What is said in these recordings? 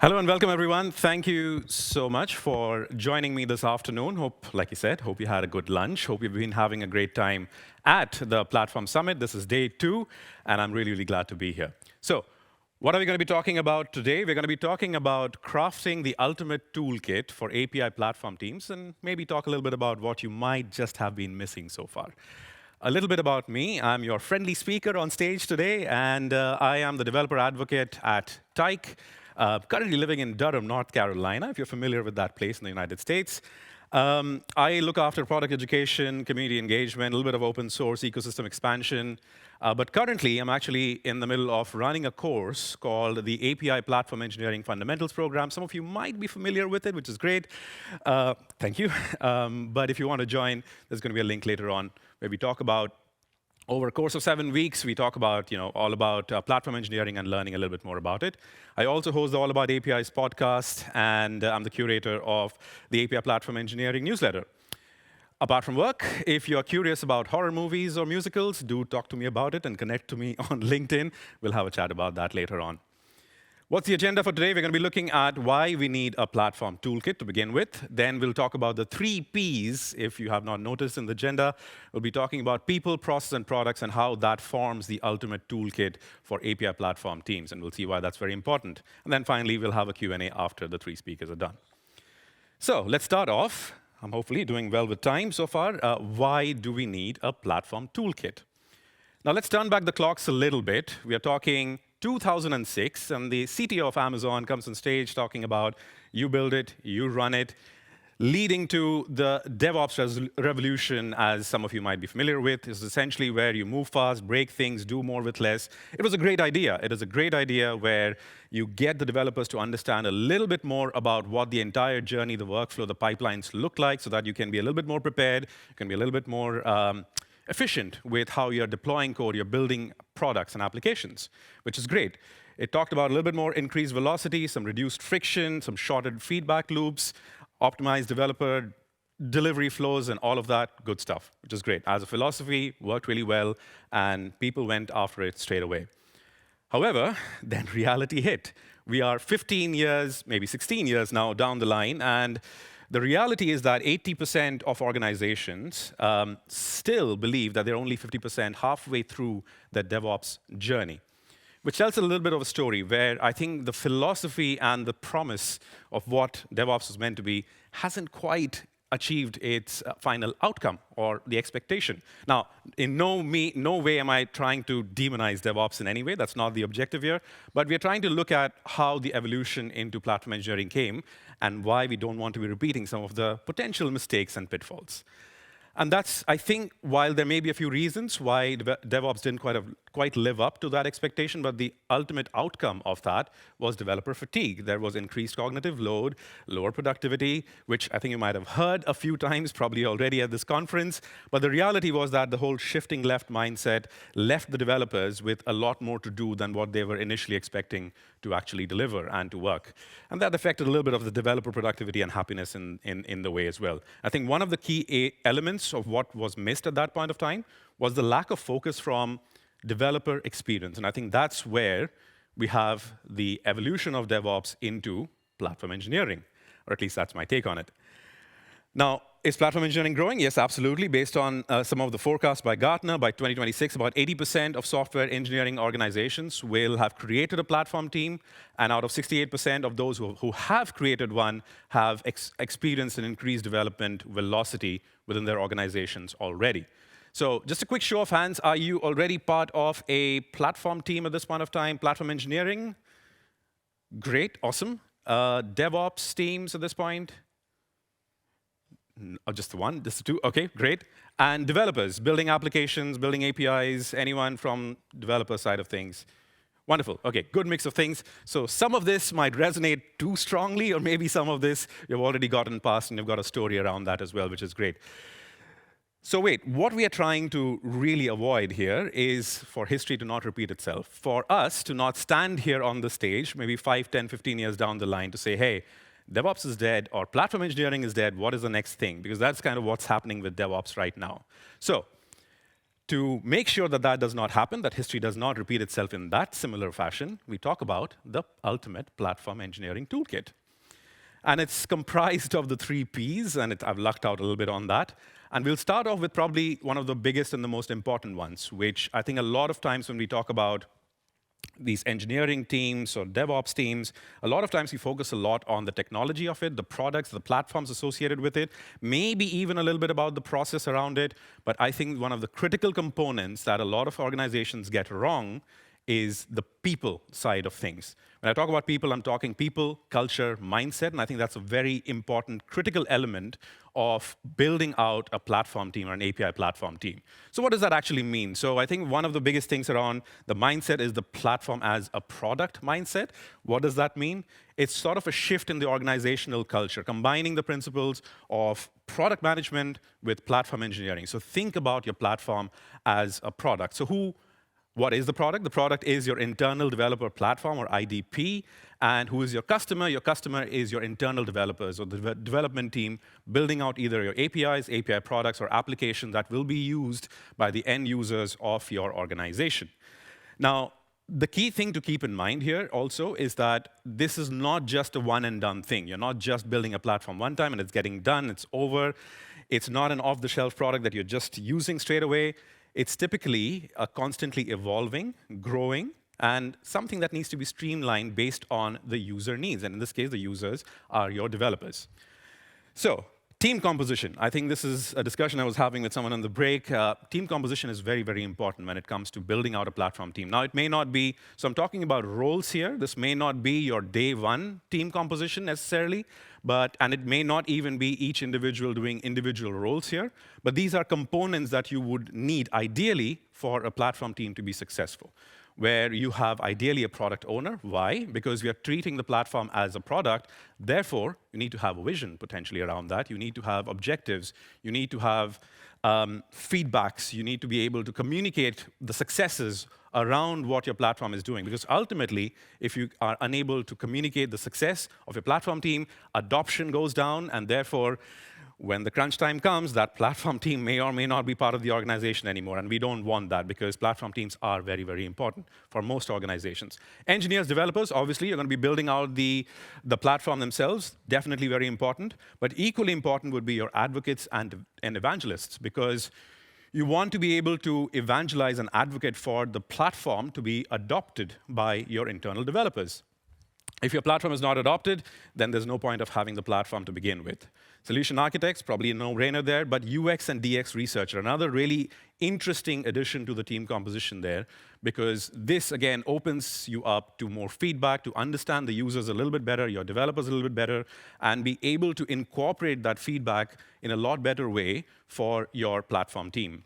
Hello and welcome, everyone. Thank you so much for joining me this afternoon. Hope, like you said, hope you had a good lunch. Hope you've been having a great time at the Platform Summit. This is day 2, and I'm really, really glad to be here. So, what are we going to be talking about today? We're going to be talking about crafting the ultimate toolkit for API platform teams, and maybe talk a little bit about what you might just have been missing so far. A little bit about me. I'm your friendly speaker on stage today, and I am the developer advocate at Tyke. Currently living in Durham, North Carolina, if you're familiar with that place in the United States. I look after product education, community engagement, a little bit of open source ecosystem expansion. But currently, I'm actually in the middle of running a course called the API Platform Engineering Fundamentals Program. Some of you might be familiar with it, which is great. Thank you. But if you want to join, there's going to be a link later on where we talk about over a course of 7 weeks, we talk about, all about platform engineering and learning a little bit more about it. I also host the All About APIs podcast, and I'm the curator of the API Platform Engineering newsletter. Apart from work, if you're curious about horror movies or musicals, do talk to me about it and connect to me on LinkedIn. We'll have a chat about that later on. What's the agenda for today? We're going to be looking at why we need a platform toolkit to begin with. Then we'll talk about the 3 Ps, if you have not noticed in the agenda. We'll be talking about people, process, and products, and how that forms the ultimate toolkit for API platform teams. And we'll see why that's very important. And then finally, we'll have a Q&A after the 3 speakers are done. So let's start off. I'm hopefully doing well with time so far. Why do we need a platform toolkit? Now let's turn back the clocks a little bit. We are talking 2006, and the CTO of Amazon comes on stage talking about you build it, you run it, leading to the DevOps revolution, as some of you might be familiar with, is essentially where you move fast, break things, do more with less. It was a great idea. It is a great idea where you get the developers to understand a little bit more about what the entire journey, the workflow, the pipelines look like, so that you can be a little bit more prepared, you can be a little bit more efficient with how you're deploying code, you're building products and applications, which is great. It talked about a little bit more increased velocity, some reduced friction, some shortened feedback loops, optimized developer delivery flows, and all of that good stuff, which is great. As a philosophy, worked really well, and people went after it straight away. However, then reality hit. We are 15 years, maybe 16 years now down the line, and the reality is that 80% of organizations still believe that they're only 50% halfway through their DevOps journey, which tells a little bit of a story where I think the philosophy and the promise of what DevOps is meant to be hasn't quite achieved its final outcome or the expectation. Now, in no way am I trying to demonize DevOps in any way. That's not the objective here. But we're trying to look at how the evolution into platform engineering came and why we don't want to be repeating some of the potential mistakes and pitfalls. And that's, I think, while there may be a few reasons why DevOps didn't quite live up to that expectation, but the ultimate outcome of that was developer fatigue. There was increased cognitive load, lower productivity, which I think you might have heard a few times, probably already at this conference. But the reality was that the whole shifting left mindset left the developers with a lot more to do than what they were initially expecting to actually deliver and to work. And that affected a little bit of the developer productivity and happiness in the way as well. I think one of the key elements of what was missed at that point of time was the lack of focus from developer experience. And I think that's where we have the evolution of DevOps into platform engineering, or at least that's my take on it. Now, is platform engineering growing? Yes, absolutely. Based on some of the forecasts by Gartner, by 2026, about 80% of software engineering organizations will have created a platform team, and out of 68% of those who have created one have experienced an increased development velocity within their organizations already. So just a quick show of hands, are you already part of a platform team at this point of time? Platform engineering? Great, awesome. DevOps teams at this point? Oh, just the one, just the 2, okay, great. And developers, building applications, building APIs, anyone from developer side of things? Wonderful, okay, good mix of things. So some of this might resonate too strongly, or maybe some of this you've already gotten past and you've got a story around that as well, which is great. So wait, what we are trying to really avoid here is for history to not repeat itself, for us to not stand here on the stage, maybe 5, 10, 15 years down the line to say, hey, DevOps is dead, or platform engineering is dead, what is the next thing? Because that's kind of what's happening with DevOps right now. So To make sure that that does not happen, that history does not repeat itself in that similar fashion, we talk about the ultimate platform engineering toolkit. And it's comprised of the 3 Ps, and I've lucked out a little bit on that. And we'll start off with probably one of the biggest and the most important ones, which I think a lot of times when we talk about these engineering teams or DevOps teams, a lot of times we focus a lot on the technology of it, the products, the platforms associated with it, maybe even a little bit about the process around it. But I think one of the critical components that a lot of organizations get wrong is the people side of things. When I talk about people, I'm talking people, culture, mindset, and I think that's a very important, critical element of building out a platform team or an API platform team. So what does that actually mean? So I think one of the biggest things around the mindset is the platform as a product mindset. What does that mean? It's sort of a shift in the organizational culture, combining the principles of product management with platform engineering. So think about your platform as a product. So what is the product? The product is your internal developer platform, or IDP. And who is your customer? Your customer is your internal developers, or the development team building out either your APIs, API products, or applications that will be used by the end users of your organization. Now, the key thing to keep in mind here also is that this is not just a one-and-done thing. You're not just building a platform one time and it's getting done, it's over. It's not an off-the-shelf product that you're just using straight away. It's typically a constantly evolving, growing, and something that needs to be streamlined based on the user needs. And in this case, the users are your developers. So, team composition. I think this is a discussion I was having with someone on the break. Team composition is very, very important when it comes to building out a platform team. Now, it may not be, so I'm talking about roles here. This may not be your day one team composition necessarily, and it may not even be each individual doing individual roles here. But these are components that you would need, ideally, for a platform team to be successful, where you have ideally a product owner. Why? Because we are treating the platform as a product. Therefore, you need to have a vision potentially around that. You need to have objectives. You need to have feedbacks. You need to be able to communicate the successes around what your platform is doing. Because ultimately, if you are unable to communicate the success of your platform team, adoption goes down, and therefore, when the crunch time comes, that platform team may or may not be part of the organization anymore, and we don't want that because platform teams are very, very important for most organizations. Engineers, developers, obviously, you're going to be building out the platform themselves, definitely very important, but equally important would be your advocates and evangelists, because you want to be able to evangelize and advocate for the platform to be adopted by your internal developers. If your platform is not adopted, then there's no point of having the platform to begin with. Solution architects, probably a no-brainer there, but UX and DX researcher, another really interesting addition to the team composition there, because this, again, opens you up to more feedback, to understand the users a little bit better, your developers a little bit better, and be able to incorporate that feedback in a lot better way for your platform team.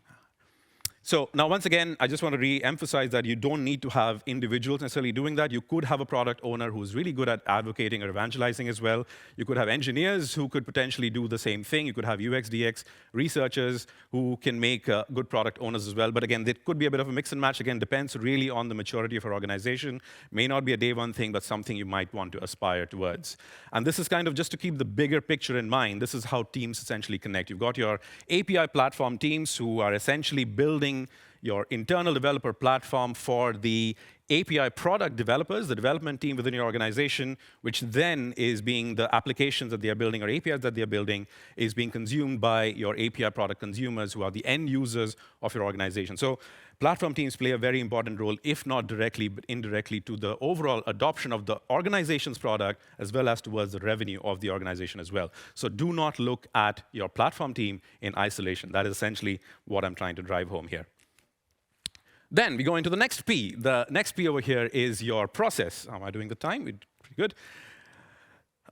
So now, once again, I just want to re-emphasize that you don't need to have individuals necessarily doing that. You could have a product owner who's really good at advocating or evangelizing as well. You could have engineers who could potentially do the same thing. You could have UX, DX researchers who can make good product owners as well. But again, there could be a bit of a mix and match. Again, depends really on the maturity of your organization. May not be a day one thing, but something you might want to aspire towards. And this is kind of just to keep the bigger picture in mind. This is how teams essentially connect. You've got your API platform teams who are essentially building your internal developer platform for the API product developers, the development team within your organization, which then is being the applications that they are building or APIs that they are building, is being consumed by your API product consumers who are the end users of your organization. So platform teams play a very important role, if not directly, but indirectly, to the overall adoption of the organization's product, as well as towards the revenue of the organization as well. So do not look at your platform team in isolation. That is essentially what I'm trying to drive home here. Then we go into the next P. The next P over here is your process. Am I doing the time? Pretty good.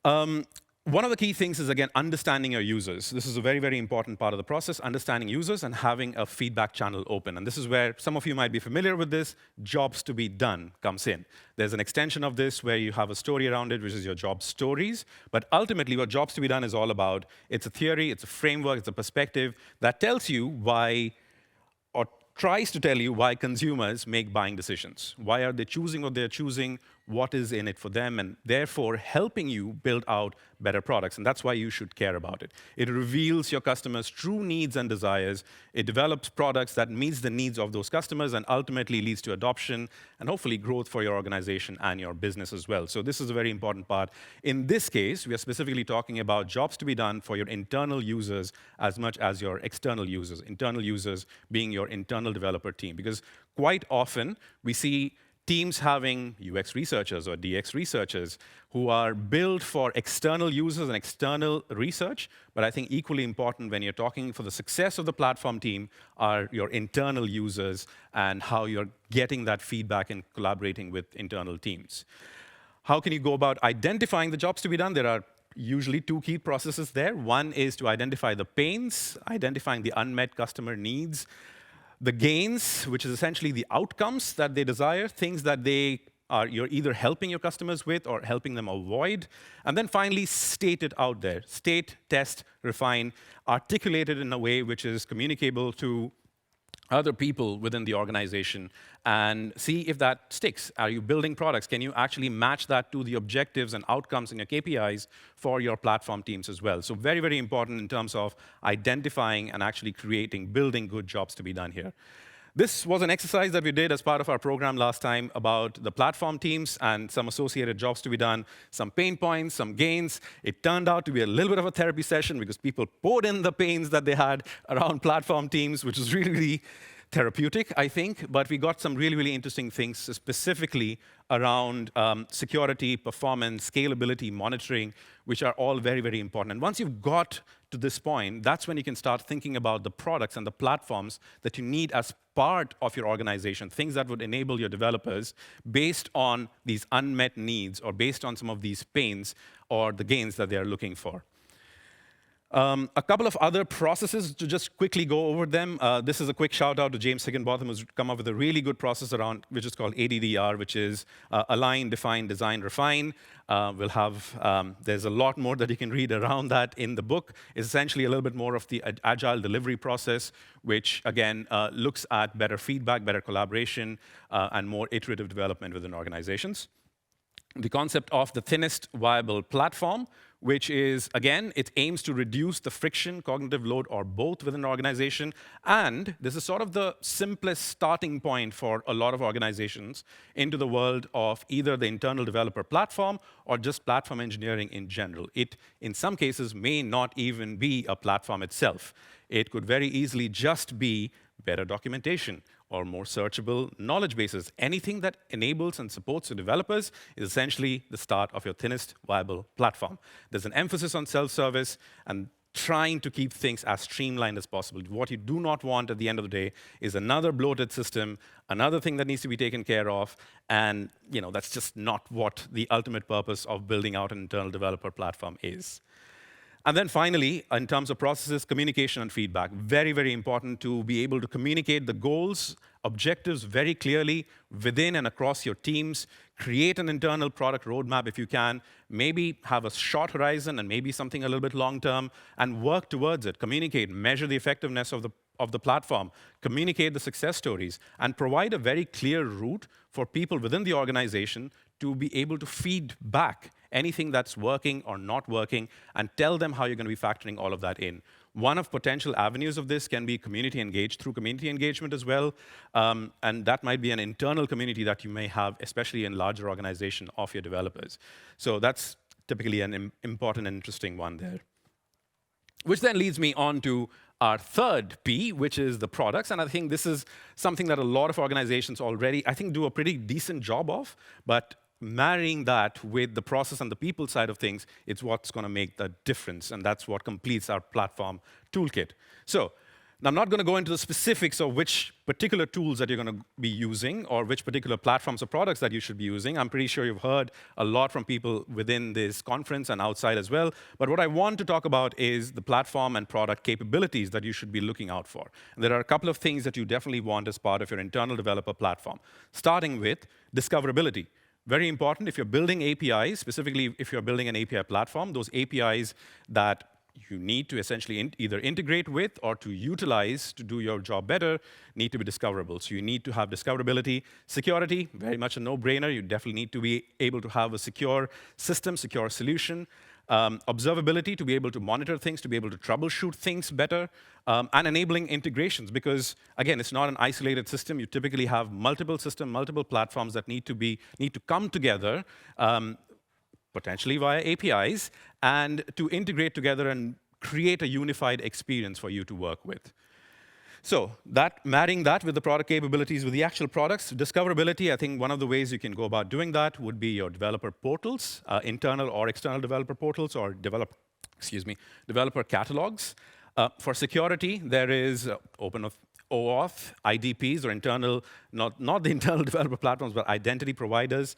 One of the key things is, again, understanding your users. This is a very, very important part of the process, understanding users and having a feedback channel open. And this is where some of you might be familiar with this. Jobs to be done comes in. There's an extension of this where you have a story around it, which is your job stories. But ultimately, what jobs to be done is all about, it's a theory, it's a framework, it's a perspective that tells you why, or tries to tell you why consumers make buying decisions. Why are they choosing what they're choosing? what is in it for them, and therefore helping you build out better products. And that's why you should care about it. It reveals your customers' true needs and desires. It develops products that meets the needs of those customers and ultimately leads to adoption and hopefully growth for your organization and your business as well. So this is a very important part. In this case, we are specifically talking about jobs to be done for your internal users as much as your external users. Internal users being your internal developer team. Because quite often we see teams having UX researchers or DX researchers who are built for external users and external research. But I think equally important when you're talking for the success of the platform team are your internal users and how you're getting that feedback and collaborating with internal teams. How can you go about identifying the jobs to be done? There are usually two key processes there. One is to identify the pains, identifying the unmet customer needs, the gains, which is essentially the outcomes that they desire, things that you're either helping your customers with or helping them avoid. And then finally, state it out there. State, test, refine, articulate it in a way which is communicable to other people within the organization and see if that sticks. Are you building products? Can you actually match that to the objectives and outcomes in your KPIs for your platform teams as well? So very, very important in terms of identifying and actually building good jobs to be done here. This was an exercise that we did as part of our program last time about the platform teams and some associated jobs to be done, some pain points, some gains. It turned out to be a little bit of a therapy session because people poured in the pains that they had around platform teams, which was really, really therapeutic, I think. But we got some really, really interesting things specifically around security, performance, scalability, monitoring, which are all very, very important. And once you've got to this point, that's when you can start thinking about the products and the platforms that you need as part of your organization, things that would enable your developers based on these unmet needs or based on some of these pains or the gains that they are looking for. A couple of other processes to just quickly go over them. This is a quick shout out to James Higginbotham, who's come up with a really good process around, which is called ADDR, which is align, define, design, refine. There's a lot more that you can read around that in the book. It's essentially a little bit more of the agile delivery process, which again looks at better feedback, better collaboration, and more iterative development within organizations. The concept of the thinnest viable platform, which is, again, it aims to reduce the friction, cognitive load, or both within an organization. And this is sort of the simplest starting point for a lot of organizations into the world of either the internal developer platform or just platform engineering in general. It, in some cases, may not even be a platform itself. It could very easily just be better documentation or more searchable knowledge bases. Anything that enables and supports your developers is essentially the start of your thinnest viable platform. There's an emphasis on self-service and trying to keep things as streamlined as possible. What you do not want at the end of the day is another bloated system, another thing that needs to be taken care of, and that's just not what the ultimate purpose of building out an internal developer platform is. And then finally, in terms of processes, communication and feedback. Very, very important to be able to communicate the goals, objectives very clearly within and across your teams. Create an internal product roadmap if you can. Maybe have a short horizon and maybe something a little bit long-term, and work towards it. Communicate, measure the effectiveness of the platform, communicate the success stories, and provide a very clear route for people within the organization to be able to feed back anything that's working or not working, and tell them how you're going to be factoring all of that in. One of potential avenues of this can be community engagement as well, and that might be an internal community that you may have, especially in larger organization of your developers. So that's typically an important and interesting one there. Which then leads me on to our third P, which is the products. And I think this is something that a lot of organizations already, I think, do a pretty decent job of, but marrying that with the process and the people side of things, it's what's going to make the difference, and that's what completes our platform toolkit. So now I'm not going to go into the specifics of which particular tools that you're going to be using or which particular platforms or products that you should be using. I'm pretty sure you've heard a lot from people within this conference and outside as well. But what I want to talk about is the platform and product capabilities that you should be looking out for. And there are a couple of things that you definitely want as part of your internal developer platform, starting with discoverability. Very important if you're building APIs, specifically if you're building an API platform, those APIs that you need to essentially either integrate with or to utilize to do your job better need to be discoverable. So you need to have discoverability. Security, very much a no-brainer. You definitely need to be able to have a secure system, secure solution. Observability, to be able to monitor things, to be able to troubleshoot things better, and enabling integrations, because again, it's not an isolated system. You typically have multiple systems, multiple platforms that need to come together, potentially via APIs, and to integrate together and create a unified experience for you to work with. So marrying that with the product capabilities with the actual products, discoverability, I think one of the ways you can go about doing that would be your developer portals, internal or external developer portals, or developer catalogs. For security, there is OAuth, IDPs, or internal, not the internal developer platforms, but identity providers.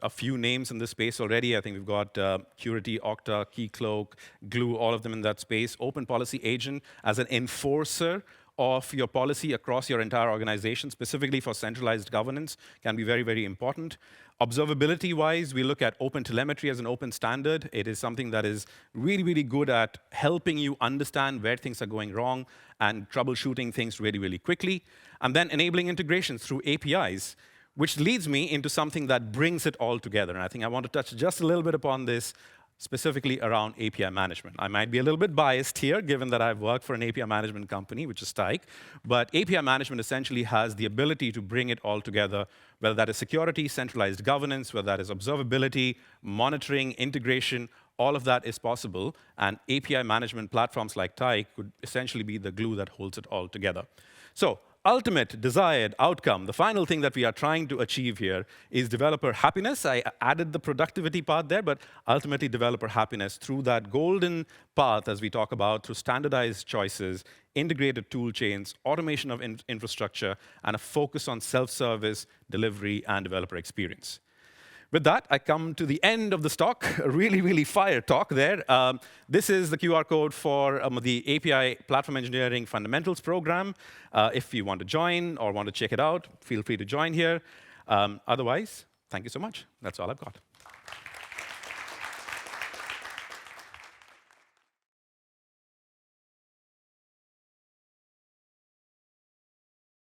A few names in this space already. I think we've got Curity, Okta, Keycloak, Glue, all of them in that space. Open Policy Agent as an enforcer of your policy across your entire organization, specifically for centralized governance, can be very, very important. Observability-wise, we look at open telemetry as an open standard. It is something that is really, really good at helping you understand where things are going wrong and troubleshooting things really, really quickly. And then enabling integrations through APIs, which leads me into something that brings it all together. And I think I want to touch just a little bit upon this, specifically around API management. I might be a little bit biased here, given that I've worked for an API management company, which is Tyke, but API management essentially has the ability to bring it all together, whether that is security, centralized governance, whether that is observability, monitoring, integration, all of that is possible, and API management platforms like Tyke could essentially be the glue that holds it all together. So, ultimate desired outcome, the final thing that we are trying to achieve here is developer happiness. I added the productivity part there, but ultimately developer happiness through that golden path, as we talk about, through standardized choices, integrated tool chains, automation of infrastructure, and a focus on self-service, delivery, and developer experience. With that, I come to the end of the talk, a really, really fire talk there. This is the QR code for the API Platform Engineering Fundamentals program. If you want to join or want to check it out, feel free to join here. Otherwise, thank you so much. That's all I've got.